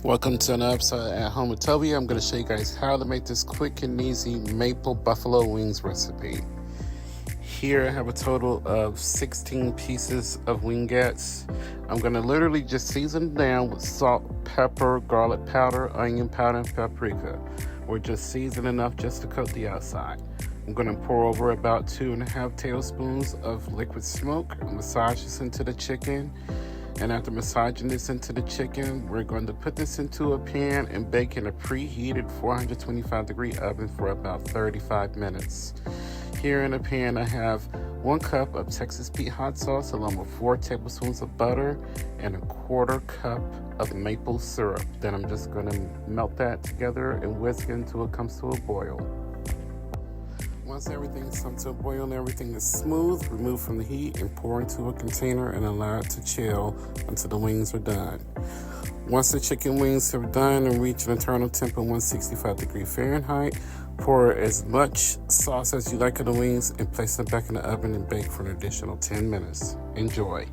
Welcome to another episode at home with Tovia. I'm going to show you guys how to make this quick and easy maple buffalo wings recipe. Here I have a total of 16 pieces of wingettes. I'm going to literally just season them down with salt, pepper, garlic powder, onion powder, and paprika. We're just seasoned enough just to coat the outside. I'm going to pour over about 2.5 tablespoons of liquid smoke and massage this into the chicken. And after massaging this into the chicken, we're going to put this into a pan and bake in a preheated 425-degree oven for about 35 minutes. Here in a pan, I have 1 cup of Texas Pete hot sauce along with 4 tablespoons of butter and 1/4 cup of maple syrup. Then I'm just going to melt that together and whisk it until it comes to a boil. Once everything's come to a boil and everything is smooth, remove from the heat and pour into a container and allow it to chill until the wings are done. Once the chicken wings are done and reach an internal temp of 165 Fahrenheit, pour as much sauce as you like on the wings and place them back in the oven and bake for an additional 10 minutes. Enjoy.